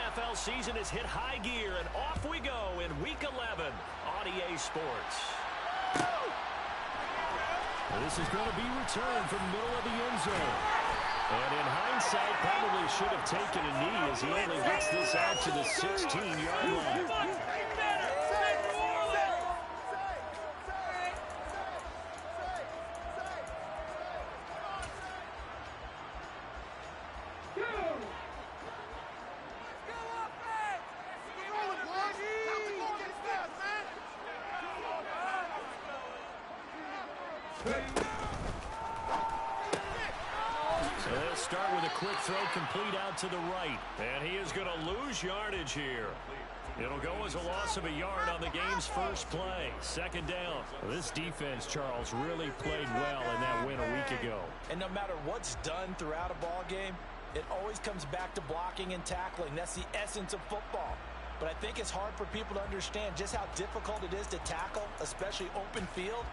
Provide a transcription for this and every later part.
NFL season has hit high gear, and off we go in Week 11 on EA Sports. This is going to be returned from the middle of the end zone. And in hindsight, probably should have taken a knee as he only gets this out to the 16-yard line. So they'll start with a quick throw complete out to the right. And he is going to lose yardage here. It'll go as a loss of a yard on the game's first play. Second down. This defense, Charles, really played well in that win a week ago. And no matter what's done throughout a ball game, it always comes back to blocking and tackling. That's the essence of football. But I think it's hard for people to understand just how difficult it is to tackle, especially open field.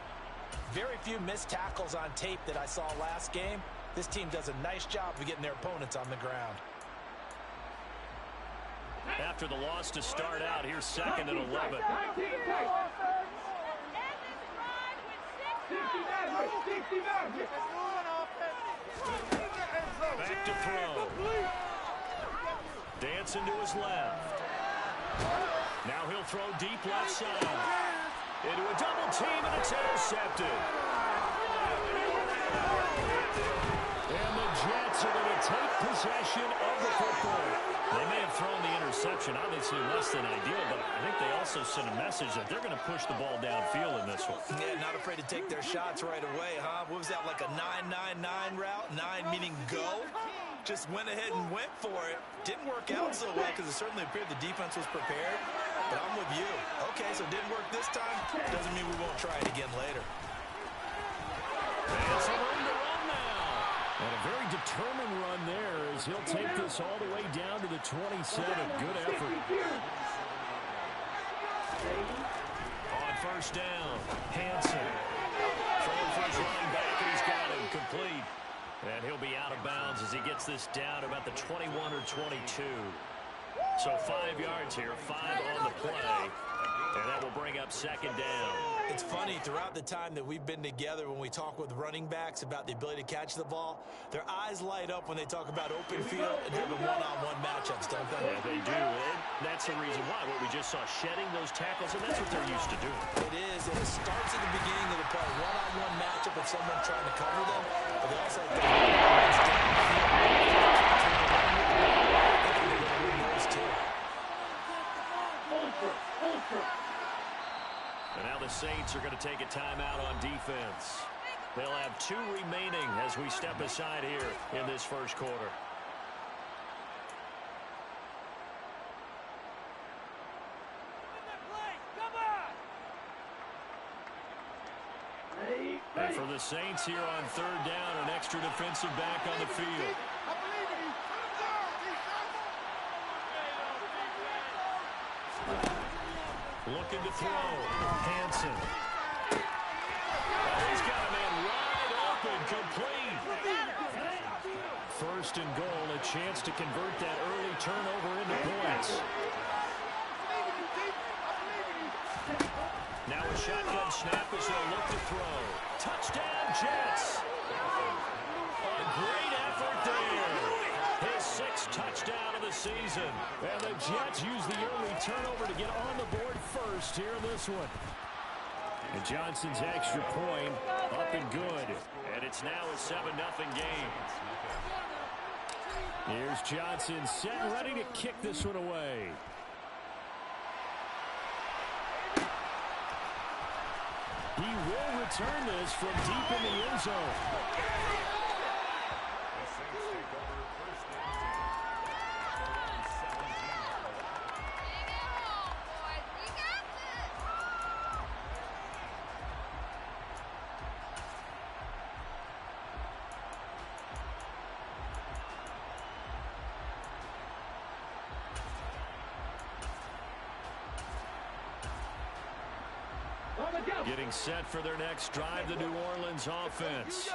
Very few missed tackles on tape that I saw last game. This team does a nice job of getting their opponents on the ground. After the loss to start out, here's second and 11. Back to throw. Dancing to his left. Now he'll throw deep left side. Into a double team, and it's intercepted. And the Jets are going to take possession of the football. They may have thrown the interception, obviously less than ideal, but I think they also sent a message that they're going to push the ball downfield in this one. Yeah, not afraid to take their shots right away, huh? What was that, like a 9-9-9 route? 9 meaning go? Just went ahead and went for it. Didn't work out so well because it certainly appeared the defense was prepared. But I'm with you. Okay, so it didn't work this time. Doesn't mean we won't try it again later. And some room to run now. And a very determined run there as he'll take this all the way down to the 27. Good effort. On first down, Hansen. Throwing for his running back, and he's got him complete. And he'll be out of bounds as he gets this down about the 21 or 22. So 5 yards here, 5 on the play. And that will bring up second down. It's funny, throughout the time that we've been together, when we talk with running backs about the ability to catch the ball, their eyes light up when they talk about open field and having one-on-one matchups, don't they? Yeah, they do. And that's the reason why. What we just saw, shedding those tackles, and that's what they're used to doing. It is, and it starts at the beginning of the play. One-on-one matchup of someone trying to cover them, but they also have And now the Saints are going to take a timeout on defense. They'll have 2 remaining as we step aside here in this first quarter. And for the Saints here on third down, an extra defensive back on the field. Looking to throw. Hansen. Oh, he's got a man wide open, complete. First and goal, a chance to convert that early turnover into points. Now a shotgun snap as they'll look to throw. Touchdown, Jets. A great effort there. His 6th touchdown of the season. And the Jets use the early turnover to get on the board first here in this one. And Johnson's extra point up and good. And it's now a 7-0 game. Here's Johnson set and ready to kick this one away. He will return this from deep in the end zone. Getting set for their next drive, the New Orleans offense.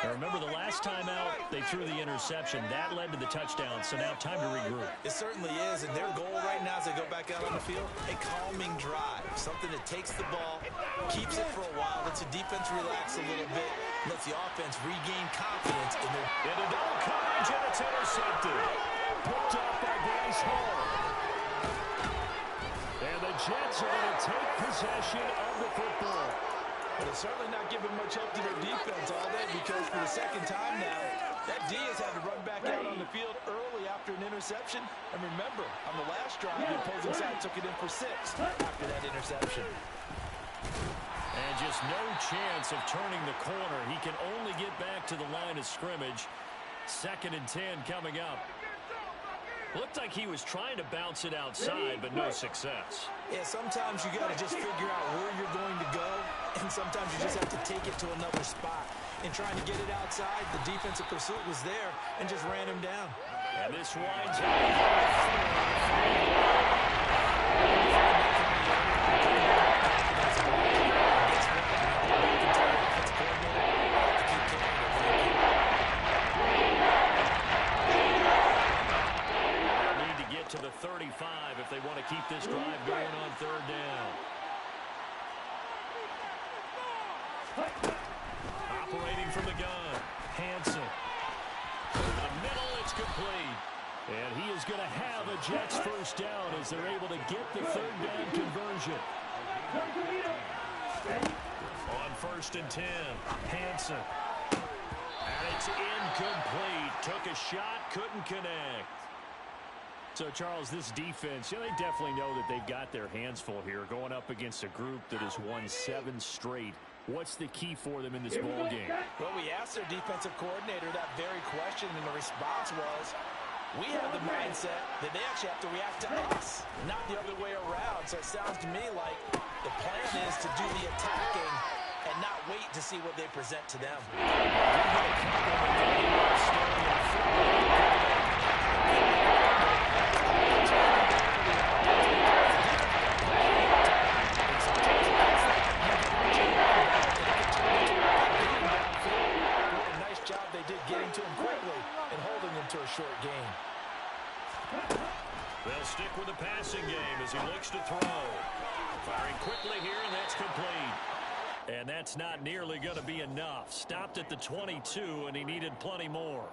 Now remember, the last time out, they threw the interception. That led to the touchdown, so now time to regroup. It certainly is, and their goal right now as they go back out on the field, a calming drive, something that takes the ball, keeps it for a while, lets the defense relax a little bit, lets the offense regain confidence in their... Into double coverage, and it's intercepted. Picked up by Bryce Hall. And the Jets are going to take possession of the football. But it's certainly not giving much help to their defense all day, because for the second time now, that D has had to run back out on the field early after an interception. And remember, on the last drive, the opposing side took it in for 6 after that interception. And just no chance of turning the corner. He can only get back to the line of scrimmage. 2nd and 10 coming up. Looked like he was trying to bounce it outside, but no success. Yeah, sometimes you got to just figure out where you're going to go, and sometimes you just have to take it to another spot. In trying to get it outside, the defensive pursuit was there and just ran him down. And this winds up. To the 35 if they want to keep this drive going on 3rd down. Operating from the gun, Hansen. In the middle, it's complete. And he is going to have a Jets 1st down as they're able to get the 3rd down conversion. On 1st and 10, Hansen. And it's incomplete. Took a shot, couldn't connect. So, Charles, this defense, they definitely know that they've got their hands full here going up against a group that has won 7 straight. What's the key for them in this ball game? Well, we asked their defensive coordinator that very question, and the response was, we have the mindset that they actually have to react to us, not the other way around. So it sounds to me like the plan is to do the attacking and not wait to see what they present to them. Short game. They'll stick with the passing game as he looks to throw. Firing quickly here, and that's complete. And that's not nearly going to be enough. Stopped at the 22, and he needed plenty more.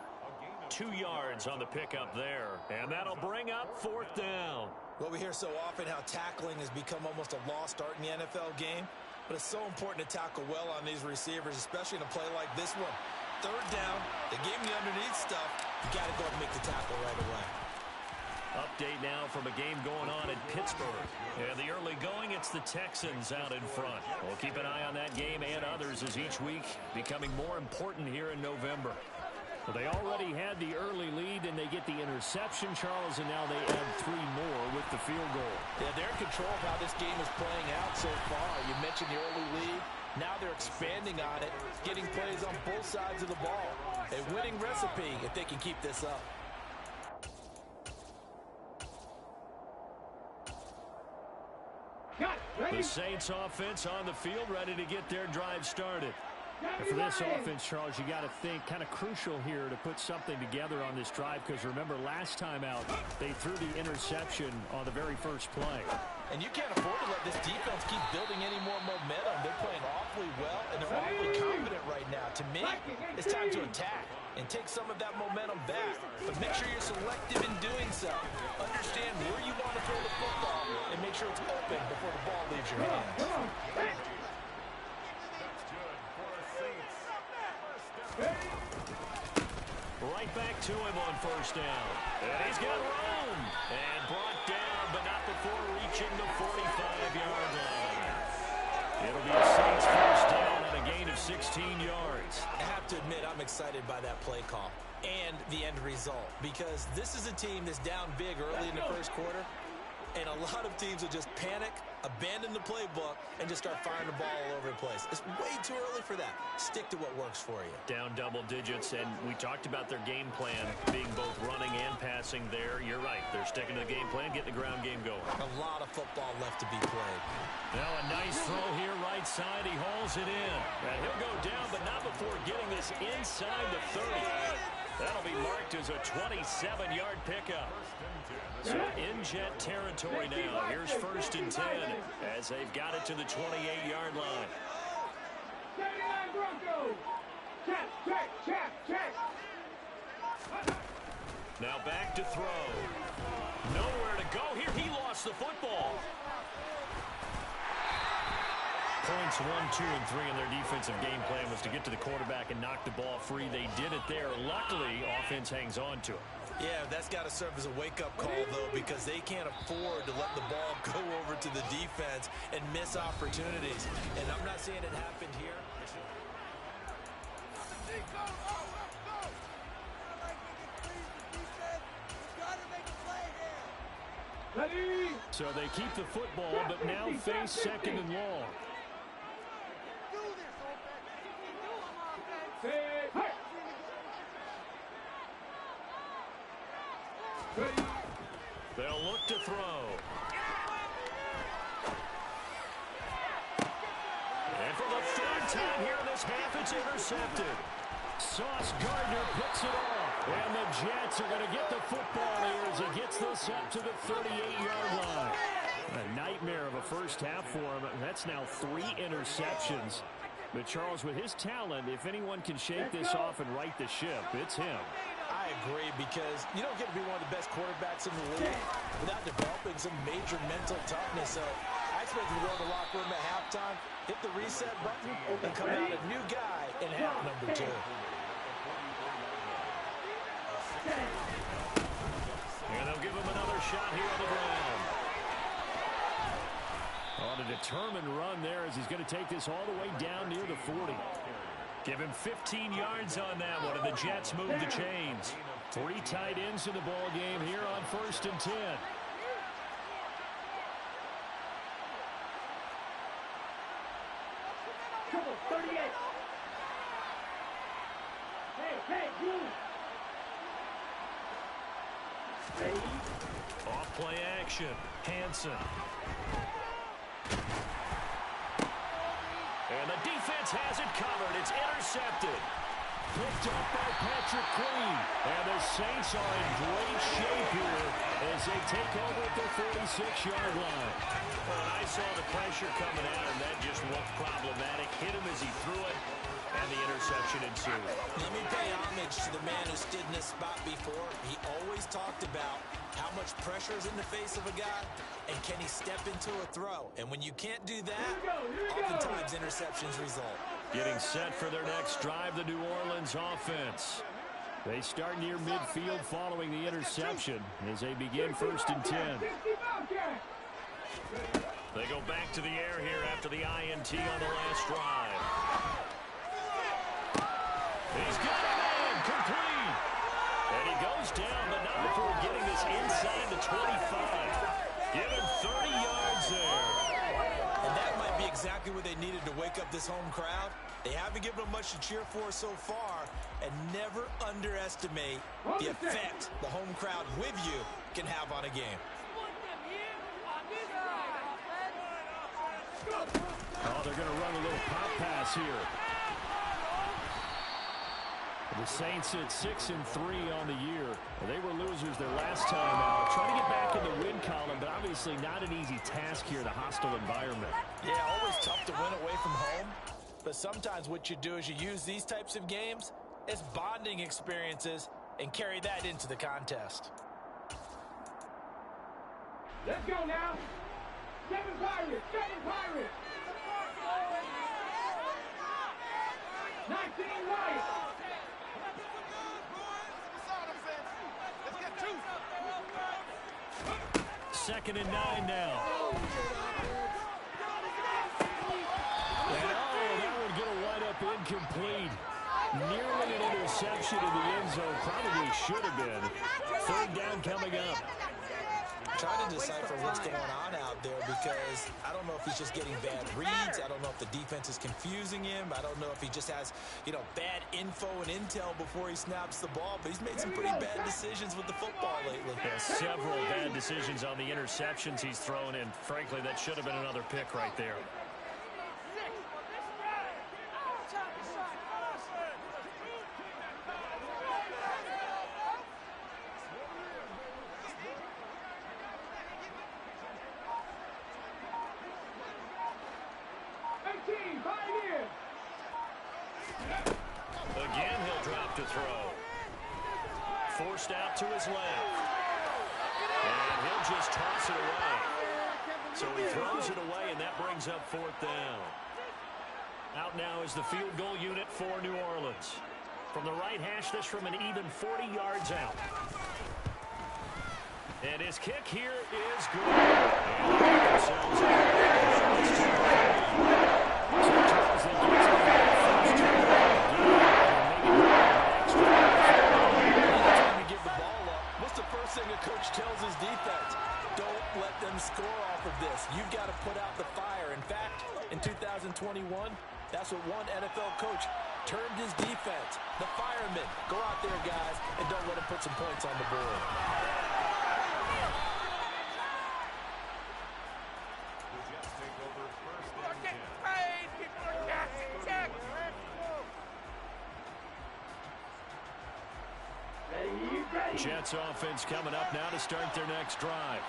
2 yards on the pickup there, and that'll bring up 4th down. Well, we hear so often how tackling has become almost a lost art in the NFL game, but it's so important to tackle well on these receivers, especially in a play like this one. 3rd down, they gave him the underneath stuff. You got to go and make the tackle right away. Update now from a game going on in Pittsburgh. And the early going, it's the Texans out in front. We'll keep an eye on that game and others as each week becoming more important here in November. Well, they already had the early lead, and they get the interception, Charles, and now they add 3 more with the field goal. Yeah, they're in control of how this game is playing out so far. You mentioned the early lead. Now they're expanding on it, getting plays on both sides of the ball. A winning recipe if they can keep this up. The Saints offense on the field, ready to get their drive started. And for this offense, Charles, you got to think kind of crucial here to put something together on this drive, because remember last time out they threw the interception on the very first play. And you can't afford to let this defense keep building any more momentum. They're playing awfully well, and they're awfully confident right now. To me, it's time to attack and take some of that momentum back. But make sure you're selective in doing so. Understand where you want to throw the football and make sure it's open before the ball leaves your hands. Right back to him on 1st down. And he's got room. And brought down, but not before reaching the 45-yard line. It'll be a Saints 1st down and a gain of 16 yards. I have to admit, I'm excited by that play call and the end result, because this is a team that's down big early in the 1st quarter. And a lot of teams will just panic, abandon the playbook, and just start firing the ball all over the place. It's way too early for that. Stick to what works for you. Down double digits, and we talked about their game plan being both running and passing there. You're right. They're sticking to the game plan, getting the ground game going. A lot of football left to be played. Now a nice throw here, right side. He hauls it in. And he'll go down, but not before getting this inside the 30. That'll be marked as a 27-yard pickup. So in Jet territory now. Here's 1st and 10 as they've got it to the 28-yard line. Now back to throw. Nowhere to go here. He lost the football. Points 1, 2, and 3 in their defensive game plan was to get to the quarterback and knock the ball free. They did it there. Luckily, offense hangs on to it. Yeah, that's got to serve as a wake-up call, though, because they can't afford to let the ball go over to the defense and miss opportunities. And I'm not saying it happened here. So they keep the football, but now face 2nd and long. They'll look to throw. And for the 3rd time here in this half, it's intercepted. Sauce Gardner picks it off. And the Jets are going to get the football here as he gets this up to the 38-yard line. A nightmare of a first half for him. That's now 3 interceptions. But Charles, with his talent, if anyone can shake this off and right the ship, it's him. I agree, because you don't get to be one of the best quarterbacks in the league without developing some major mental toughness. So I expect him to go to the locker room at halftime, hit the reset button, and come out a new guy in half number 2. And they'll give him another shot here on the ground. On a determined run there as he's going to take this all the way down near the 40. Give him 15 yards on that one, and the Jets move the chains. 3 tight ends in the ball game here on 1st and 10. Off play action. Hansen. And the defense has it covered. It's intercepted. Picked up by Patrick Queen. And the Saints are in great shape here as they take over at the 46-yard line. Well, and I saw the pressure coming out, and that just looked problematic. Hit him as he threw it, and the interception ensued. Let me pay homage to the man who stood in this spot before. He always talked about how much pressure is in the face of a guy, and can he step into a throw? And when you can't do that, oftentimes interceptions result. Getting set for their next drive, the New Orleans offense. They start near midfield following the interception as they begin 1st and 10. They go back to the air here after the INT on the last drive. He's got it in, complete. And he goes down, but not before getting this inside the 25. Give him 30 yards there. And that might be exactly what they needed to wake up this home crowd. They haven't given them much to cheer for so far, and never underestimate the effect the home crowd with you can have on a game. Oh, they're going to run a little pop pass here. The Saints at 6-3 on the year. They were losers their last time out. Trying to get back in the win column, but obviously not an easy task here, the hostile environment. Yeah, always tough to win away from home. But sometimes what you do is you use these types of games as bonding experiences and carry that into the contest. Let's go now. 7 Pirates, 7 Pirates. 19 Lions. 2nd and 9 now. And that would get a wide up incomplete. Nearly an interception in the end zone. Probably should have been. 3rd down coming up. Trying to decipher what's going on out there because I don't know if he's just getting bad reads. I don't know if the defense is confusing him. I don't know if he just has, bad info and intel before he snaps the ball. But he's made some pretty bad decisions with the football lately. Yeah, several bad decisions on the interceptions he's thrown in. Frankly, that should have been another pick right there. Again, he'll drop to throw. Forced out to his left. And he'll just toss it away. So he throws it away, and that brings up fourth down. Out now is the field goal unit for New Orleans. From the right hash, this from an even 40 yards out. And his kick here is good. And they get themselves What's the first thing a coach tells his defense? Don't let them score off of this. You've got to put out the fire. In fact, in 2021, that's what one NFL coach termed his defense. The firemen. Go out there, guys, and don't let them put some points on the board. Jets offense coming up now to start their next drive.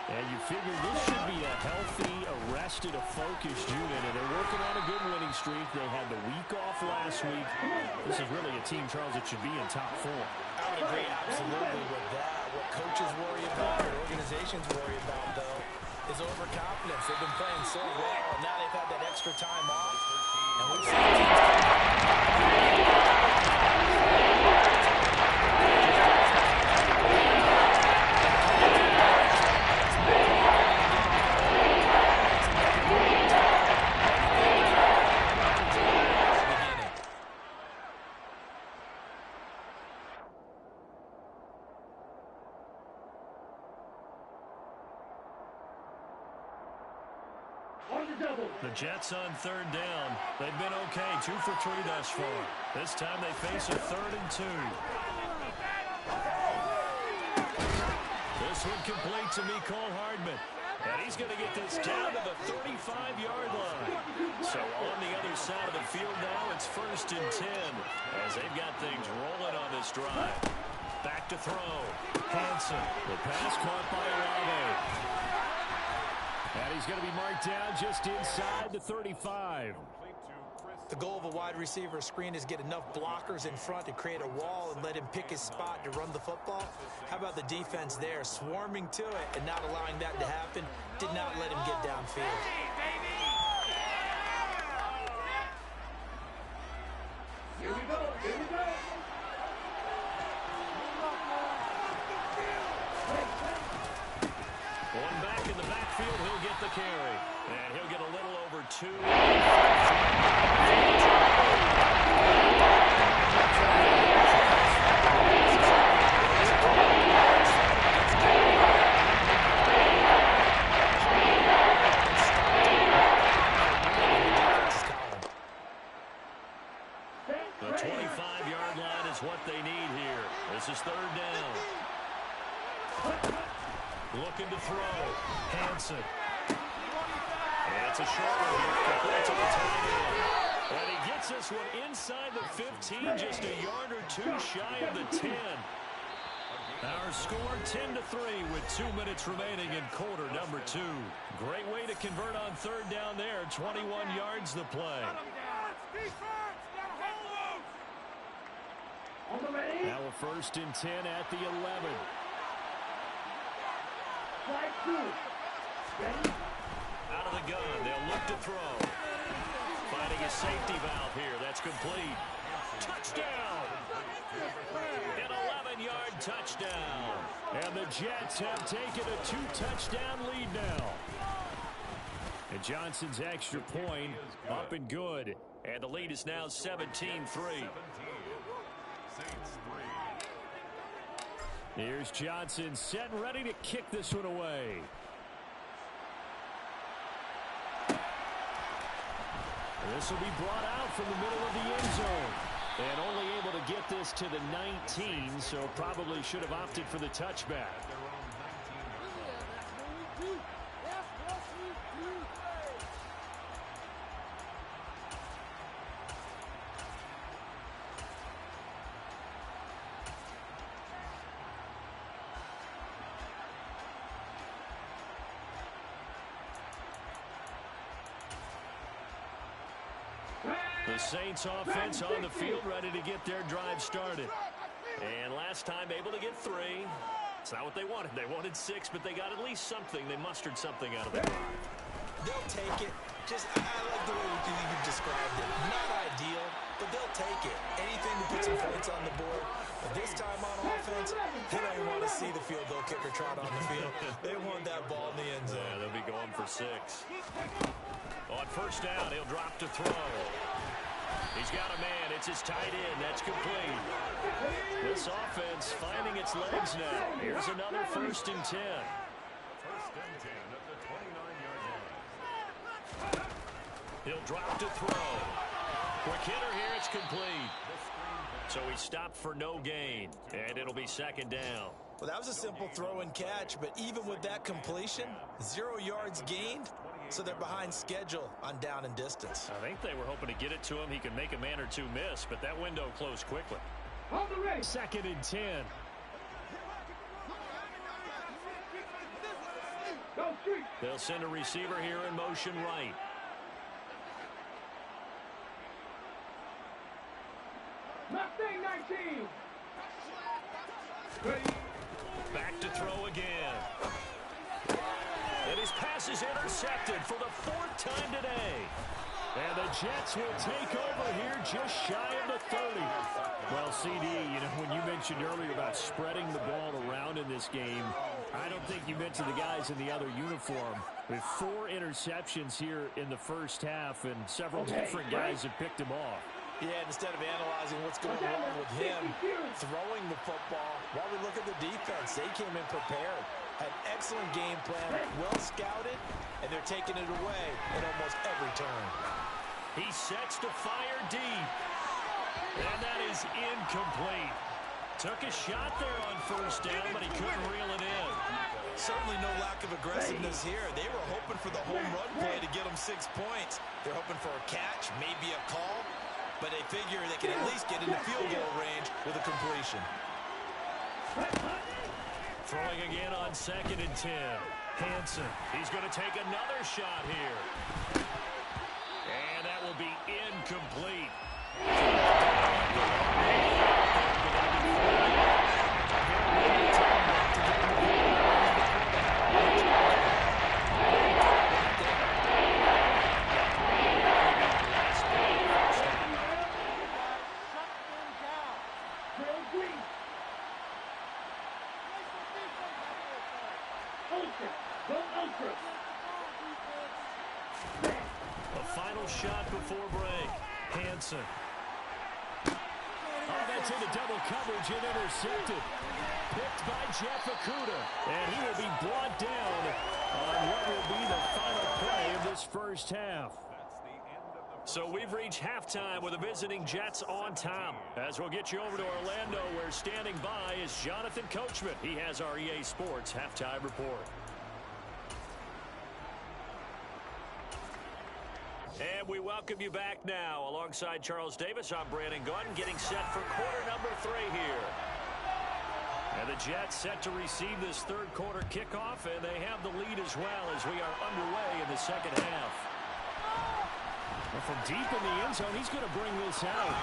And you figure this should be a healthy, arrested, a focused unit. And they're working on a good winning streak. They had the week off last week. This is really a team, Charles, that should be in top 4. I would agree absolutely with that. What coaches worry about, what organizations worry about, though, is overconfidence. They've been playing so well, and now they've had that extra time off. And we've seen teams The Jets on third down. They've been okay, 2 for 3 thus far. This time they face a 3rd and 2. This one complete to Mecole Hardman. And he's going to get this down to the 35-yard line. So on the other side of the field now, it's 1st and 10 as they've got things rolling on this drive. Back to throw. Hanson. The pass caught by Olave. And he's going to be marked down just inside the 35. The goal of a wide receiver screen is get enough blockers in front to create a wall and let him pick his spot to run the football. How about the defense there, swarming to it and not allowing that to happen? Did not let him get downfield. Here we go. Here we go. One back in the backfield, he'll get the carry. And he'll get a little over 2. The 25-yard line is what they need here. This is 3rd down. Looking to throw. Hanson. And it's a short one here. Complete to the tight end. And he gets this one inside the 15, just a yard or 2 shy of the 10. Our score 10-3 with 2 minutes remaining in quarter number 2. Great way to convert on 3rd down there. 21 yards the play. Now a 1st and 10 at the 11. Out of the gun, they'll look to throw. Finding a safety valve here. That's complete. Touchdown! An 11-yard touchdown. And the Jets have taken a 2-touchdown lead now. And Johnson's extra point up and good. And the lead is now 17-3. Here's Johnson set and ready to kick this one away. This will be brought out from the middle of the end zone. And only able to get this to the 19, so probably should have opted for the touchback. The Saints offense on the field ready to get their drive started. And last time able to get 3. It's not what they wanted. They wanted 6, but they got at least something. They mustered something out of the drive. They'll take it. I like the way you described it. Not ideal, but they'll take it. Anything to put some points on the board. But this time on offense, they don't even want to see the field goal kicker trot on the field. They want that ball in the end zone. Yeah, they'll be going for 6. On first down, he'll drop to throw. He's got a man. It's his tight end. That's complete. This offense finding its legs now. Here's another 1st and 10. First and 10 at the 29-yard line. He'll drop to throw. Quick hitter here. It's complete. So he stopped for no gain. And it'll be 2nd down. Well, that was a simple throw and catch, but even with that completion, 0 yards gained. So they're behind schedule on down and distance. I think they were hoping to get it to him. He could make a man or 2 miss, but that window closed quickly. 2nd and 10. They'll send a receiver here in motion right. Mustang 19. Back to throw again. And his pass is intercepted for the 4th time today. And the Jets will take over here just shy of the 30. Well, CD, when you mentioned earlier about spreading the ball around in this game, I don't think you mentioned the guys in the other uniform. With 4 interceptions here in the first half, and several different guys have picked him off. Yeah, instead of analyzing what's going wrong with him throwing the football, while we look at the defense, they came in prepared, had excellent game plan, well scouted, and they're taking it away at almost every turn. He sets to fire deep. And that is incomplete. Took a shot there on first down, but he couldn't reel it in. Certainly no lack of aggressiveness here. They were hoping for the home run play to get them 6 points. They're hoping for a catch, maybe a call. But they figure they can at least get into field goal range with a completion. Throwing again on 2nd and 10. Hanson, he's going to take another shot here. And that will be incomplete. Shot before break. Hanson. Oh, that's into double coverage and intercepted. Picked by Jeff Okudah. And he will be brought down on what will be the final play of this first half. So we've reached halftime with the visiting Jets on top. As we'll get you over to Orlando, where standing by is Jonathan Coachman. He has our EA Sports halftime report. And we welcome you back now. Alongside Charles Davis, I'm Brandon Gunn, getting set for quarter number 3 here. And the Jets set to receive this 3rd quarter kickoff, and they have the lead as well as we are underway in the 2nd half. Well, from deep in the end zone, he's going to bring this out.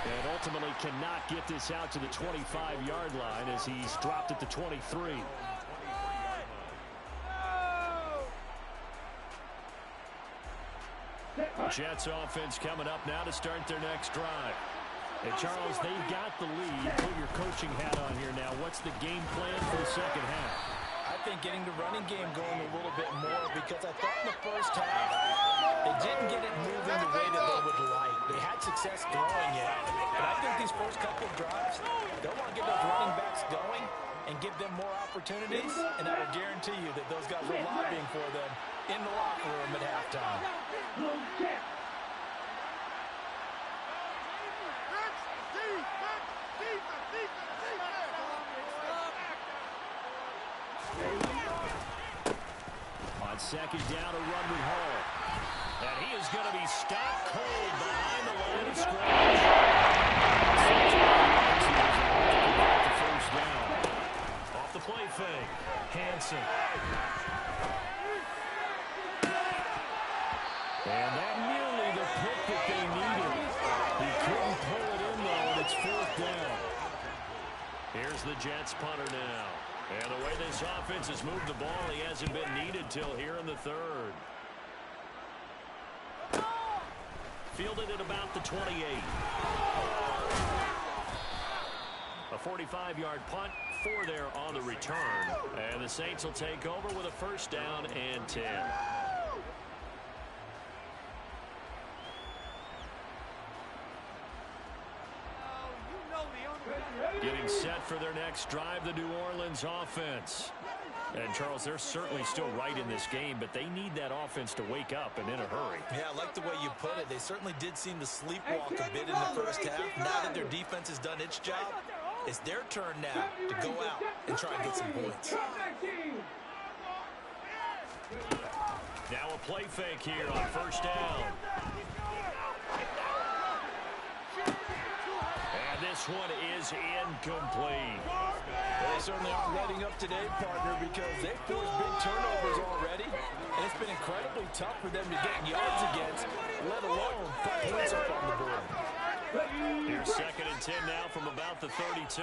And ultimately cannot get this out to the 25-yard line as he's dropped at the 23. Jets offense coming up now to start their next drive. And Charles, they've got the lead. Put your coaching hat on here now. What's the game plan for the 2nd half? I think getting the running game going a little bit more, because I thought in the first half they didn't get it moving the way that they would like. They had success throwing it, but I think these first couple of drives, they'll want to get those running backs going and give them more opportunities, and I will guarantee you that those guys were lobbying for them in the locker room at halftime. On second down, a run with Hall. And he is going to be stopped cold behind the line of scrimmage. The first down. Off the play fake. Hansen. And that nearly the pick that they needed. He couldn't pull it in, though, and it's fourth down. Here's the Jets punter now. And the way this offense has moved the ball, he hasn't been needed till here in the third. Fielded at about the 28. A 45-yard punt, 4 there on the return. And the Saints will take over with a first down and 10. Getting set for their next drive, the New Orleans offense. And, Charles, they're certainly still right in this game, but they need that offense to wake up and in a hurry. Yeah, I like the way you put it. They certainly did seem to sleepwalk a bit in the first half. Now that their defense has done its job, it's their turn now to go out and try and get some points. Now a play fake here on first down. And this one is incomplete. They certainly aren't letting up today, partner, because they've forced big turnovers already. And it's been incredibly tough for them to get yards against, let alone put points up on the board. Here's second and 10 now from about the 32.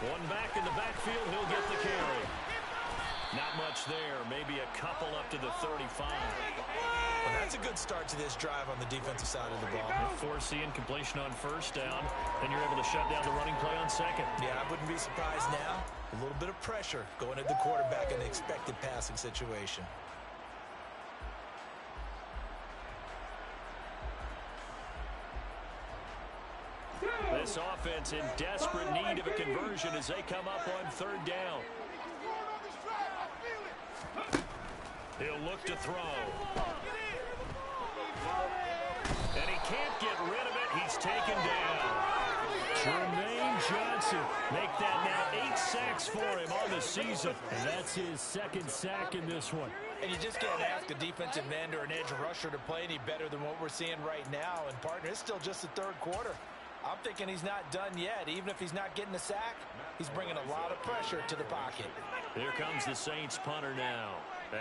One back in the backfield, he'll get the carry. Not much there, maybe a couple up to the 35. Well, that's a good start to this drive on the defensive side of the ball. Force the incompletion on first down, and you're able to shut down the running play on second. Yeah, I wouldn't be surprised now. A little bit of pressure going at the quarterback in the expected passing situation. This offense in desperate need of a conversion as they come up on third down. He'll look to throw. And he can't get rid of it. He's taken down. Jermaine Johnson make that now 8 sacks for him on the season. And that's his second sack in this one. And you just can't ask a defensive end or an edge rusher to play any better than what we're seeing right now. And, partner, it's still just the third quarter. I'm thinking he's not done yet. Even if he's not getting a sack, he's bringing a lot of pressure to the pocket. Here comes the Saints punter now.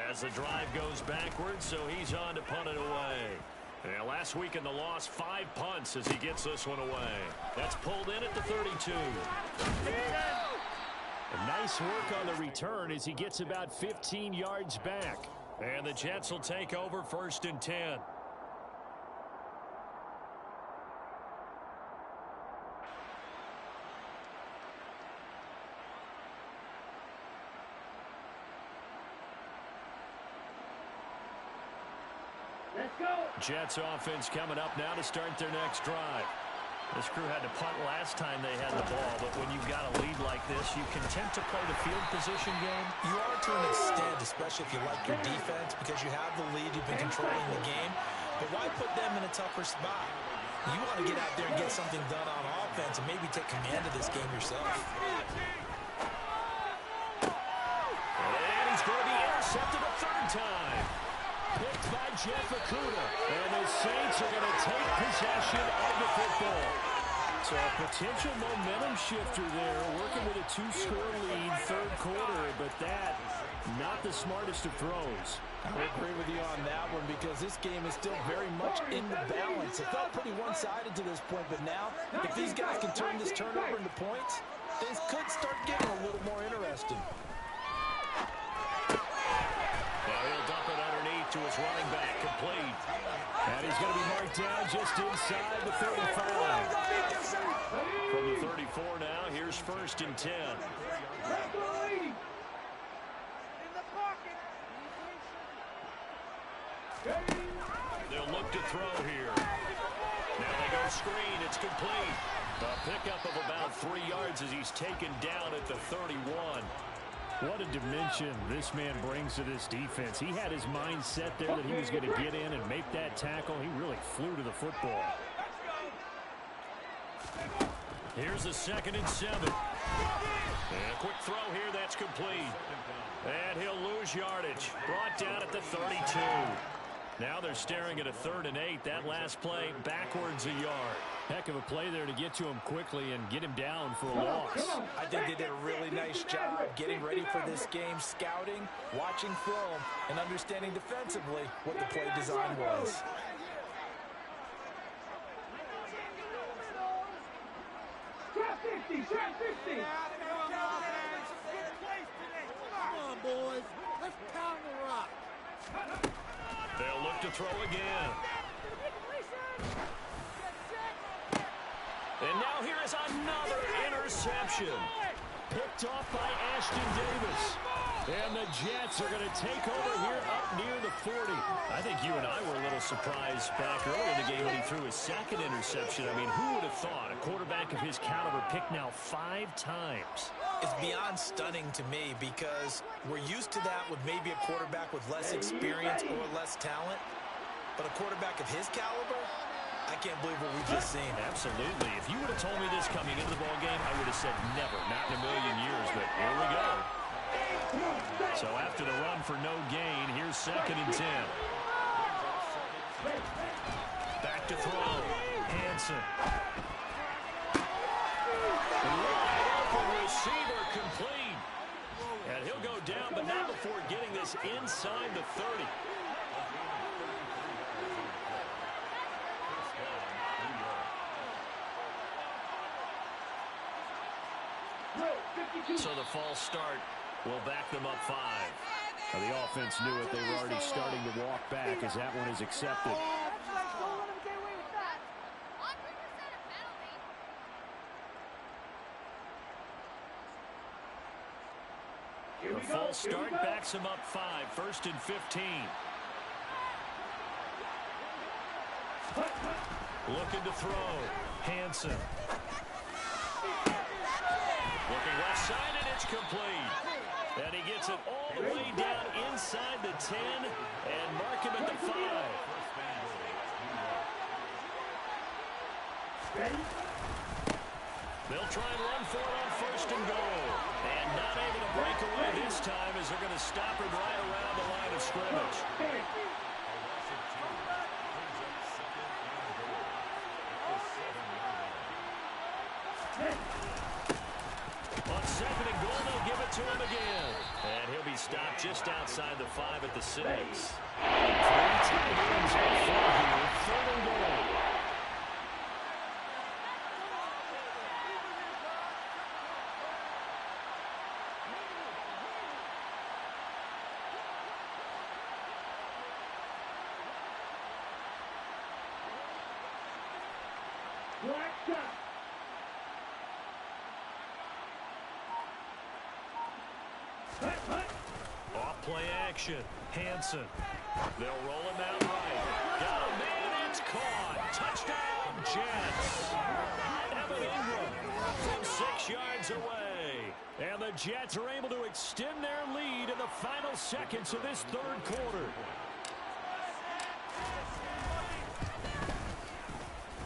As the drive goes backwards, so he's on to punt it away. And last week in the loss, 5 punts as he gets this one away. That's pulled in at the 32. A nice work on the return as he gets about 15 yards back. And the Jets will take over first and 10. Jets offense coming up now to start their next drive. This crew had to punt last time they had the ball, but when you've got a lead like this, you can tend to play the field position game. You are to an extent, especially if you like your defense, because you have the lead, you've been controlling the game. But why put them in a tougher spot? You want to get out there and get something done on offense and maybe take command of this game yourself. And he's going to be intercepted a third time. Picked by Jeff Okudah. And the Saints are going to take possession of the football. So a potential momentum shifter there, working with a 2-score lead third quarter, but that, not the smartest of throws. I would agree with you on that one because this game is still very much in the balance. It felt pretty one-sided to this point, but now, if these guys can turn this turnover into points, things could start getting a little more interesting. Now he'll dump it underneath to his running back, complete. And he's going to be marked down just inside the 35. From the 34 now, here's 1st and 10. They'll look to throw here. Now they go screen. It's complete. A pickup of about 3 yards as he's taken down at the 31. What a dimension this man brings to this defense. He had his mind set there that he was going to get in and make that tackle. He really flew to the football. Here's the 2nd and 7. And a quick throw here. That's complete. And he'll lose yardage. Brought down at the 32. Now they're staring at a 3rd and 8. That last play backwards a yard. Heck of a play there to get to him quickly and get him down for a loss. I think they did a really nice job getting ready for this game, scouting, watching film, and understanding defensively what the play design was. Trap 50, trap 50. Come on, boys. Let's pound the rock. They'll look to throw again. And now here is another interception. Picked off by Ashton Davis. And the Jets are going to take over here up near the 40. I think you and I were a little surprised back earlier in the game when he threw his 2nd interception. I mean, who would have thought a quarterback of his caliber picked now 5 times? It's beyond stunning to me because we're used to that with maybe a quarterback with less experience or less talent. But a quarterback of his caliber, I can't believe what we've just seen. Absolutely. If you would have told me this coming into the ballgame, I would have said never, not in a million years. But here we go. So after the run for no gain, here's 2nd and 10. Back to throw. Hanson. Wide open receiver complete. And he'll go down, but not before getting this inside the 30. So the false start will back them up 5. Now, the offense knew it. They were already starting to walk back as that one is accepted. The false start backs them up 5. 1st and 15. Looking to throw. Hanson. Looking left side, and it's complete. And he gets it all the way down inside the 10 and mark him at the 5. They'll try and run for it on 1st and goal. And not able to break away this time as they're going to stop him right around the line of scrimmage. On 2nd and goal, they'll give it to him again. And he'll be stopped just outside the 5 at the 6. 3 tight ends on 4 here. 3rd and goal. Black shot. Off play action. Hanson. They'll roll him out right. Got a man. It's caught. Touchdown, Jets. Evan Ingram from 6 yards away. And the Jets are able to extend their lead in the final seconds of this 3rd quarter.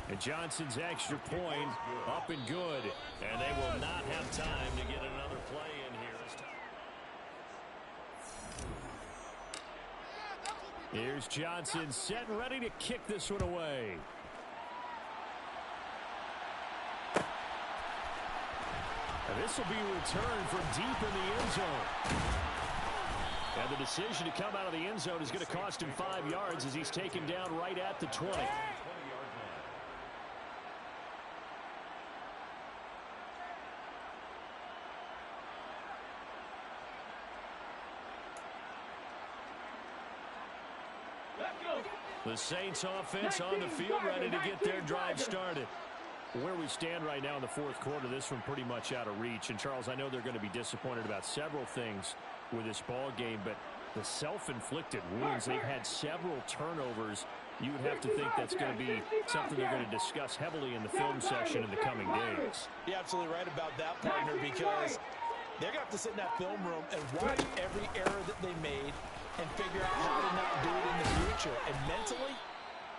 And Johnson's extra point up and good. And they will not have time to get another play in here. Here's Johnson set and ready to kick this one away. And this will be returned from deep in the end zone. And the decision to come out of the end zone is going to cost him 5 yards as he's taken down right at the 20. Let's go. The Saints offense on the field, ready to get their drive started. Where we stand right now in the fourth quarter, this one pretty much out of reach. And, Charles, I know they're going to be disappointed about several things with this ball game, but the self-inflicted wounds, they've had several turnovers. You would have to think that's going to be something they're going to discuss heavily in the film session in the coming days. You're absolutely right about that, partner, because they're going to have to sit in that film room and watch every error that they made and figure out how to not do it in the future. And mentally,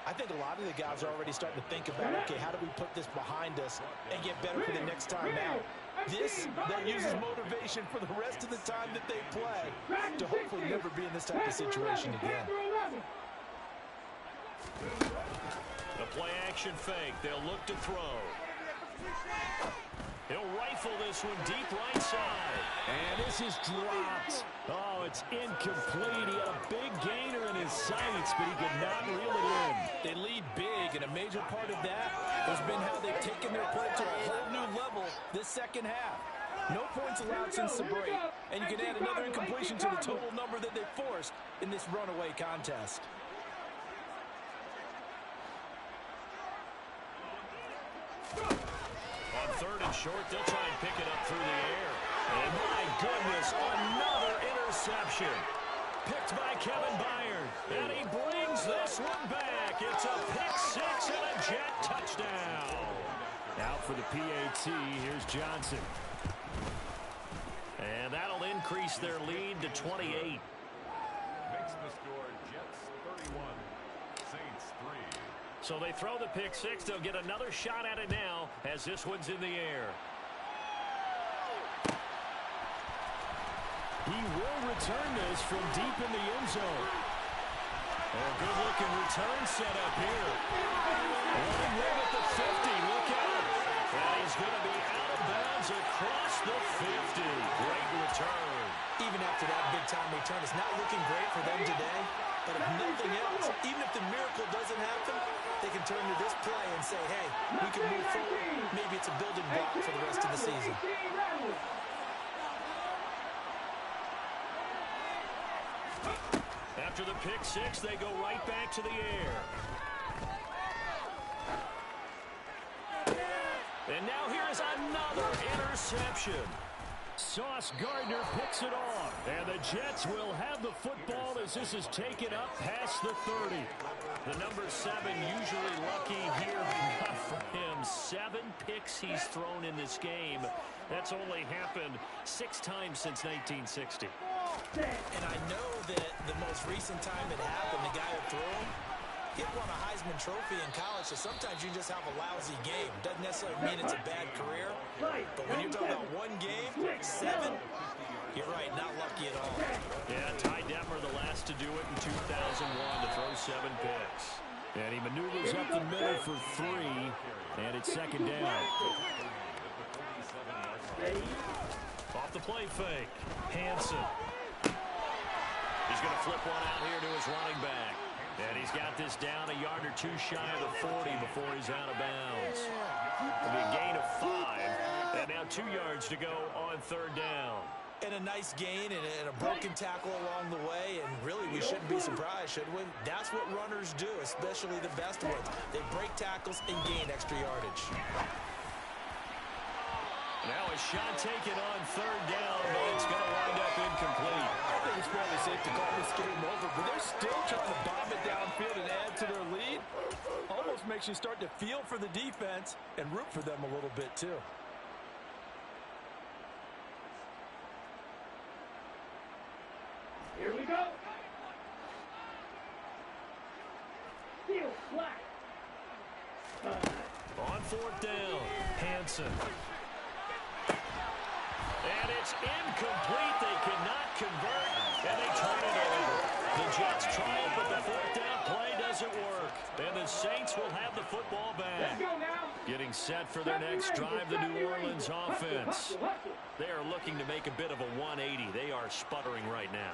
I think a lot of the guys are already starting to think about, okay, how do we put this behind us and get better for the next time out? This, that uses motivation for the rest of the time that they play to hopefully never be in this type of situation again. The play-action fake. They'll look to throw. He'll rifle this one deep right side. And this is dropped. Oh, it's incomplete. He had a big gainer in his sights, but he could not reel it in. They lead big, and a major part of that has been how they've taken their play to a whole new level this second half. No points allowed since the break, and you can add another incompletion to the total number that they forced in this runaway contest. On third and short, they'll try and pick it up through the air. And my goodness, another interception. Picked by Kevin Byard. And he brings this one back. It's a pick six and a Jet touchdown. Out for the PAT, here's Johnson. And that'll increase their lead to 28. Makes the score Jets 31, Saints 3. So they throw the pick six. They'll get another shot at it now as this one's in the air. He will return this from deep in the end zone. Oh, good-looking return set up here. Running right at the 50. Look out. And he's going to be out of bounds across the 50. Great return. Even after that big-time return, it's not looking great for them today. But if nothing else, even if the miracle doesn't happen, they can turn to this play and say, hey, we can move forward. Maybe it's a building block for the rest of the season. After the pick six, they go right back to the air. And now here's another interception. Sauce Gardner picks it off. And the Jets will have the football as this is taken up past the 30. The number 7 usually lucky here, but not for him. 7 picks he's thrown in this game. That's only happened 6 times since 1960. And I know that the most recent time it happened, the guy who threw him, he won a Heisman Trophy in college, so sometimes you just have a lousy game. Doesn't necessarily mean it's a bad career, but when you're talking about one game, 7, you're right, not lucky at all. Yeah, Ty Detmer, the last to do it in 2001 to throw 7 picks. And he maneuvers up the middle for 3, and it's second down. Off the play fake, Hansen. He's going to flip one out here to his running back. And he's got this down a yard or 2 shy of the 40 before he's out of bounds. It'll be a gain of 5. And now 2 yards to go on third down. And a nice gain and a broken tackle along the way. And really, we shouldn't be surprised, should we? That's what runners do, especially the best ones. They break tackles and gain extra yardage. Now a shot taken on third down, but it's going to wind up incomplete. I think it's fairly safe to call this game over, but they're still trying to bomb it downfield and add to their lead. Almost makes you start to feel for the defense and root for them a little bit, too. Here we go. Steal, black. On fourth down, Hansen. And it's incomplete. They cannot convert, and they turn it over. The Jets try it, but the fourth down play doesn't work. And the Saints will have the football back. Getting set for their next drive, the New Orleans offense. They are looking to make a bit of a 180. They are sputtering right now.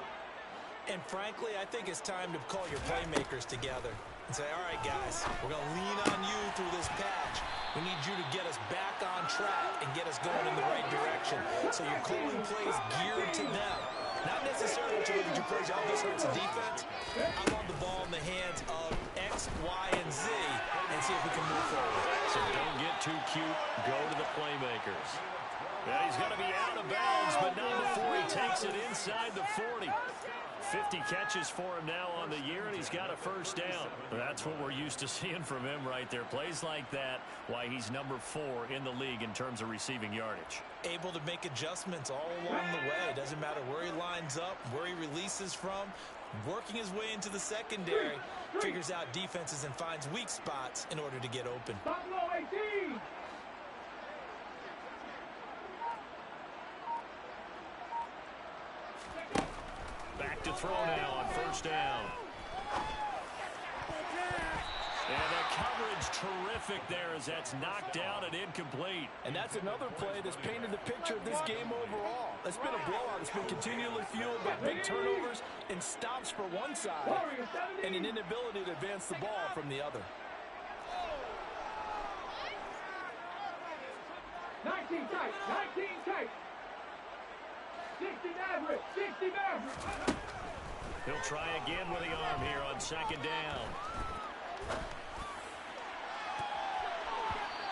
And frankly, I think it's time to call your playmakers together and say, all right, guys, we're going to lean on you through this patch. We need you to get us back on track and get us going in the right direction. So you're calling plays geared to them. Not necessarily to look at your plays, how this hurts the defense. I want the ball in the hands of X, Y, and Z and see if we can move forward. So don't get too cute. Go to the playmakers. And he's going to be out of bounds, but not before he takes it inside the 40. 50 catches for him now on the year, and he's got a first down. That's what we're used to seeing from him right there. Plays like that, why he's number 4 in the league in terms of receiving yardage. Able to make adjustments all along the way. Doesn't matter where he lines up, where he releases from. Working his way into the secondary, figures out defenses and finds weak spots in order to get open. Buffalo 18. Back to throw now on first down. And the coverage terrific there as that's knocked down and incomplete. And that's another play that's painted the picture of this game overall. It's been a blowout. It's been continually fueled by big turnovers and stops for one side and an inability to advance the ball from the other. 19 tight, 19 tight. 60 average, 60 average. He'll try again with the arm here on second down.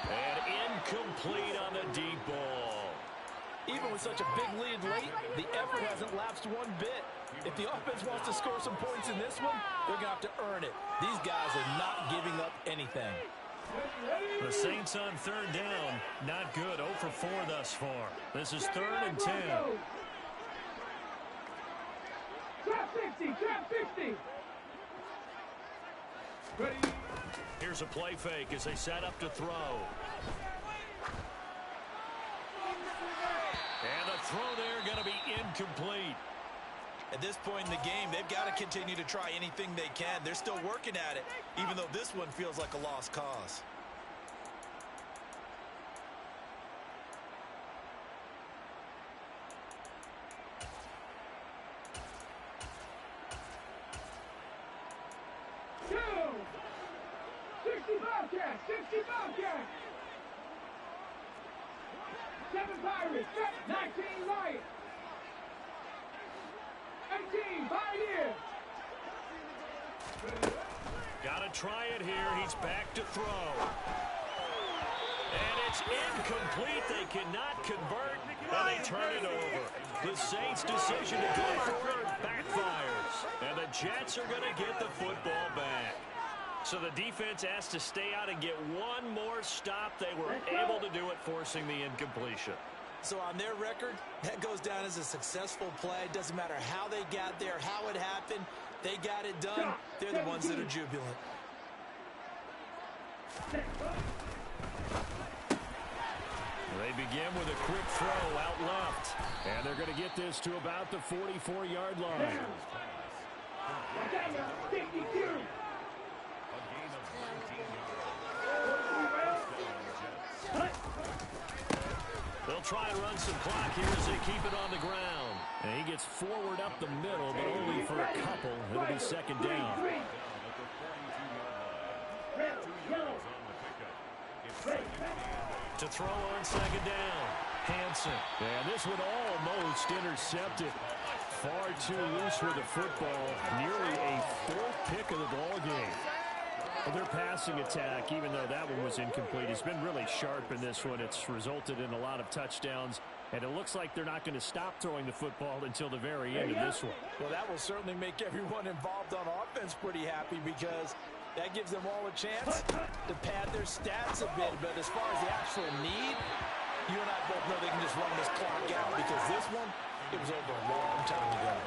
And incomplete on the deep ball. Even with such a big lead late, the effort hasn't lapsed one bit. If the offense wants to score some points in this one, they're going to have to earn it. These guys are not giving up anything. The Saints on third down, not good. 0 for 4 thus far. This is 3rd and 10. Trap 50, trap 50. Ready. Here's a play fake as they set up to throw. And the throw there going to be incomplete. At this point in the game, they've got to continue to try anything they can. They're still working at it, even though this one feels like a lost cause. Two. 60 Bobcats, 60 Bobcats. 7 Pirates, 19 Lions. 18 Pioneers. Got to try it here. He's back to throw. And it's incomplete. They cannot convert, and they turn it over. The Saints' decision to go for it backfires. And the Jets are going to get the football back. So the defense has to stay out and get one more stop. They were able to do it, forcing the incompletion. So on their record, that goes down as a successful play. Doesn't matter how they got there, how it happened. They got it done. They're the ones that are jubilant. They begin with a quick throw out left. And they're going to get this to about the 44-yard line. 52. They'll try and run some clock here as they keep it on the ground. And he gets forward up the middle, but only for a couple. It'll be second down. To throw on second down, Hansen. And this one almost intercepted. Far too loose with the football. Nearly a 4th pick of the ball game. Well, their passing attack, even though that one was incomplete, has been really sharp in this one. It's resulted in a lot of touchdowns, and it looks like they're not going to stop throwing the football until the very end of this one. Well, that will certainly make everyone involved on offense pretty happy because that gives them all a chance to pad their stats a bit. But as far as the actual need, you and I both know they can just run this clock out because this one, it was over a long time ago.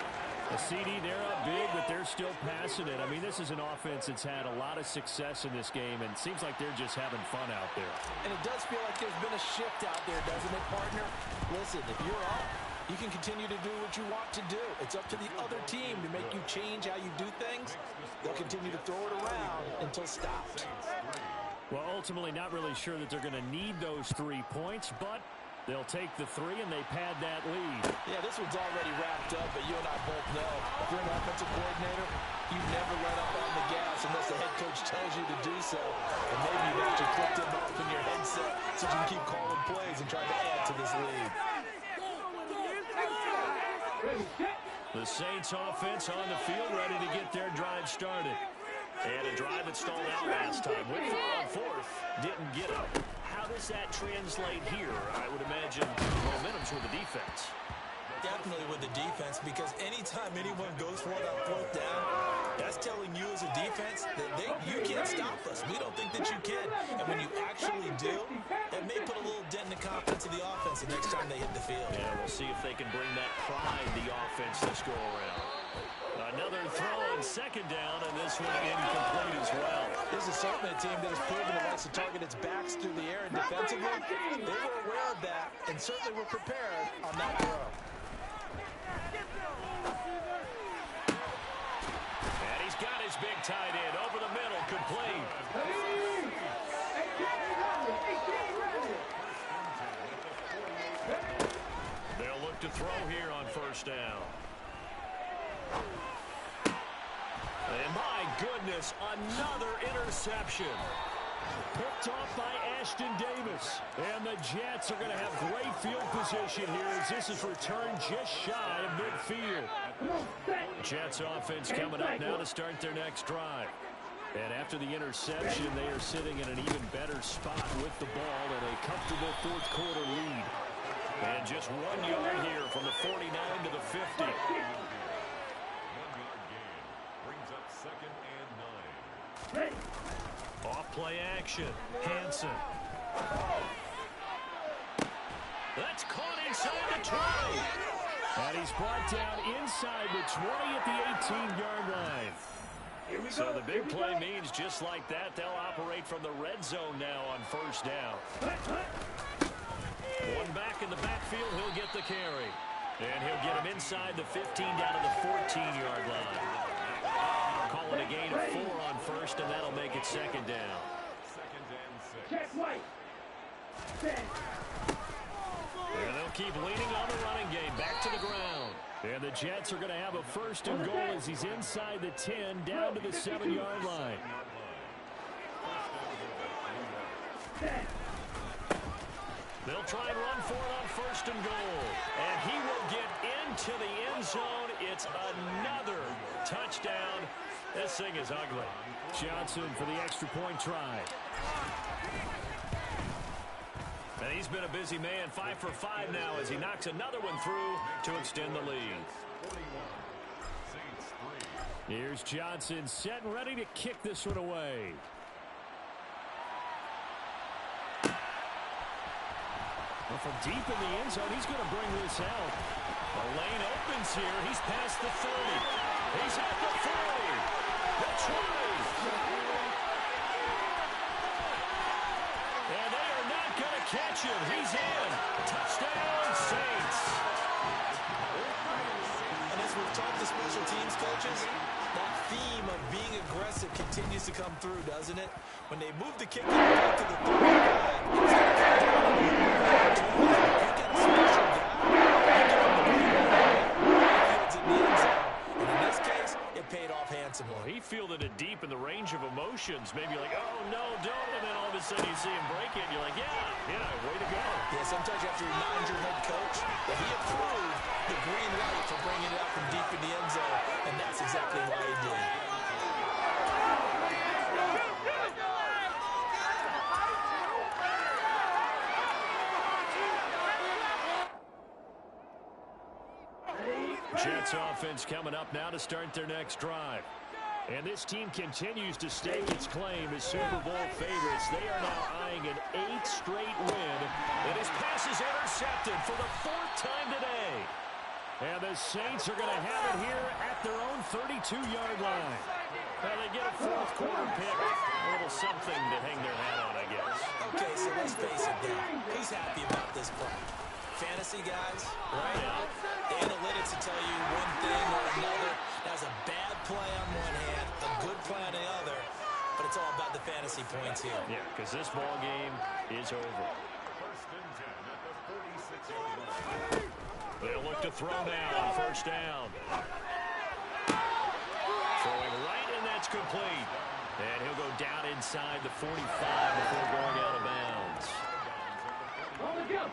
A CD, they're up big, but they're still passing it. I mean, this is an offense that's had a lot of success in this game, and it seems like they're just having fun out there. And it does feel like there's been a shift out there, doesn't it, partner? Listen, if you're up, you can continue to do what you want to do. It's up to the other team to make you change how you do things. They'll continue to throw it around until stopped. Well, ultimately, not really sure that they're going to need those 3 points, but they'll take the 3 and they pad that lead. Yeah, this one's already wrapped up, but you and I both know if you're an offensive coordinator, you never let up on the gas unless the head coach tells you to do so. And maybe you've actually clicked him off in your headset so you can keep calling plays and trying to add to this lead. The Saints offense on the field ready to get their drive started. And a drive that stalled out last time. Went for it on fourth. Didn't get it. How does that translate here? I would imagine momentum's with the defense. Definitely with the defense, because anytime anyone goes for it on fourth down, that's telling you as a defense that you can't stop us. We don't think that you can. And when you actually do, that may put a little dent in the confidence of the offense the next time they hit the field. Yeah, we'll see if they can bring that pride to the offense this go around. Another throw on second down, and this one incomplete as well. This is certainly a team that has proven it likes to target its backs through the air and defensively. They were aware of that and certainly were prepared on that throw. And he's got his big tight end over the middle, complete. They'll look to throw here on first down. And my goodness, another interception. Picked off by Ashton Davis. And the Jets are going to have great field position here as this is returned just shy of midfield. Jets offense coming up now to start their next drive. And after the interception, they are sitting in an even better spot with the ball in a comfortable fourth quarter lead. And just 1 yard here from the 49 to the 50. Off play action. Hansen. That's caught inside the 20. And he's brought down inside the 20 at the 18-yard line. So the big play means just like that, they'll operate from the red zone now on first down. One back in the backfield, he'll get the carry. And he'll get him inside the 15 down to the 14-yard line. Call it a gain of 4 on first, and that'll make it second down. Check White. And they'll keep leaning on the running game. Back to the ground. And the Jets are going to have a first and goal as he's inside the 10, down to the 7-yard line. They'll try and run for it on first and goal. And he will get into the end zone. It's another touchdown. This thing is ugly. Johnson for the extra point try. And he's been a busy man, 5 for 5 now as he knocks another one through to extend the lead. Here's Johnson set and ready to kick this one away. Well, from deep in the end zone, he's going to bring this out. The lane opens here. He's past the 30. He's at the 40. The 20. And they are not going to catch him. He's in. Touchdown, Saints. And as we've talked to special teams coaches, that theme of being aggressive continues to come through, doesn't it? When they move the kick back to the 35, Well, he fielded it deep in the range of emotions. Maybe like, oh, no, don't. And then all of a sudden you see him break it. And you're like, yeah, way to go. Yeah, sometimes you have to remind your head coach that he approved the green light for bringing it out from deep in the end zone. And that's exactly why he did. Jets offense coming up now to start their next drive. And this team continues to stake its claim as Super Bowl favorites. They are now eyeing an 8th straight win. And his pass is intercepted for the 4th time today. And the Saints are going to have it here at their own 32-yard line. Well, they get a 4th quarter pick. A little something to hang their hat on, I guess. Okay, so let's face it, Dan. Who's happy about this play? Fantasy guys, right? Yeah. The analytics will tell you one thing or another. That's a bad play on one hand, a good play on the other, but it's all about the fantasy points here. Yeah, because this ball game is over. They'll look to throw now on first down. Throwing right, and that's complete. And he'll go down inside the 45 before going out of bounds. On the jump.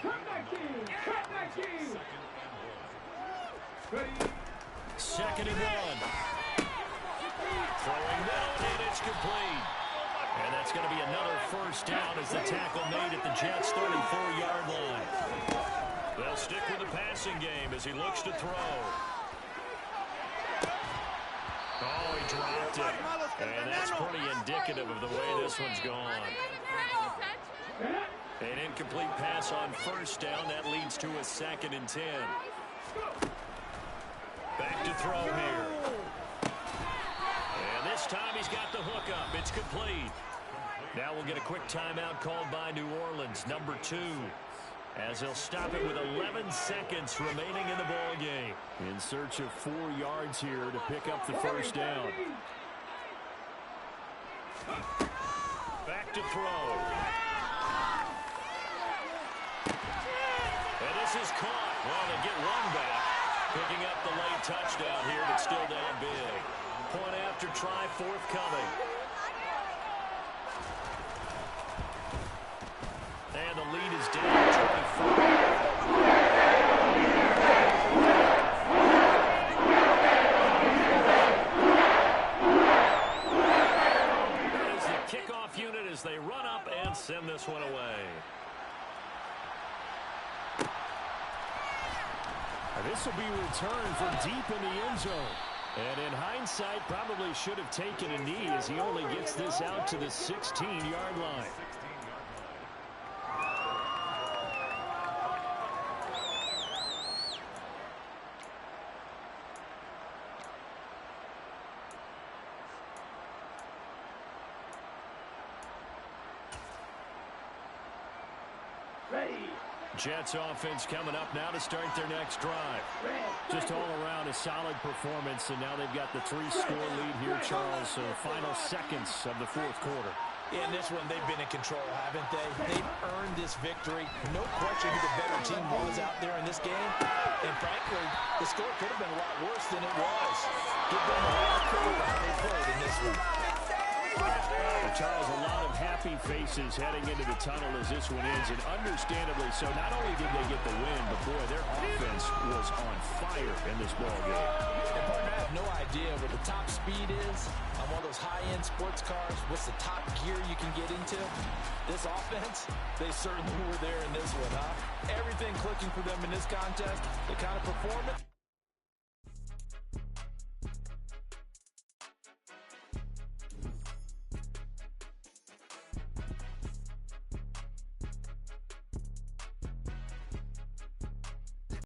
Cut back team. Cut back team. Ready. 2nd and 1. Throw complete. And that's going to be another first down as the tackle made at the Jets' 34-yard line. They'll stick with the passing game as he looks to throw. Oh, he dropped it. And that's pretty indicative of the way this one's gone. An incomplete pass on first down. That leads to a 2nd and 10. Back to throw here. And this time he's got the hook up. It's complete. Now we'll get a quick timeout called by New Orleans, number 2. As they'll stop it with 11 seconds remaining in the ball game. In search of 4 yards here to pick up the first down. Back to throw. And this is caught. Well, they get one back. Picking up the late touchdown here, but still down big. Point after try forthcoming. And the lead is down to 24. That is the kickoff unit as they run up and send this one away. This will be returned from deep in the end zone. And in hindsight, probably should have taken a knee as he only gets this out to the 16-yard line. Jets offense coming up now to start their next drive. Just all around a solid performance, and now they've got the 3-score lead here, Charles. So final seconds of the 4th quarter. In this one, they've been in control, haven't they? They've earned this victory. No question who the better team was out there in this game. And frankly, the score could have been a lot worse than it was. Give them a lot of credit for how they played in this one. Charles, a lot of happy faces heading into the tunnel as this one ends, and understandably so. Not only did they get the win, but boy, their offense was on fire in this ball game. And partner, I have no idea what the top speed is on one of those high-end sports cars. What's the top gear you can get into? This offense, they certainly were there in this one, huh? Everything clicking for them in this contest. The kind of performance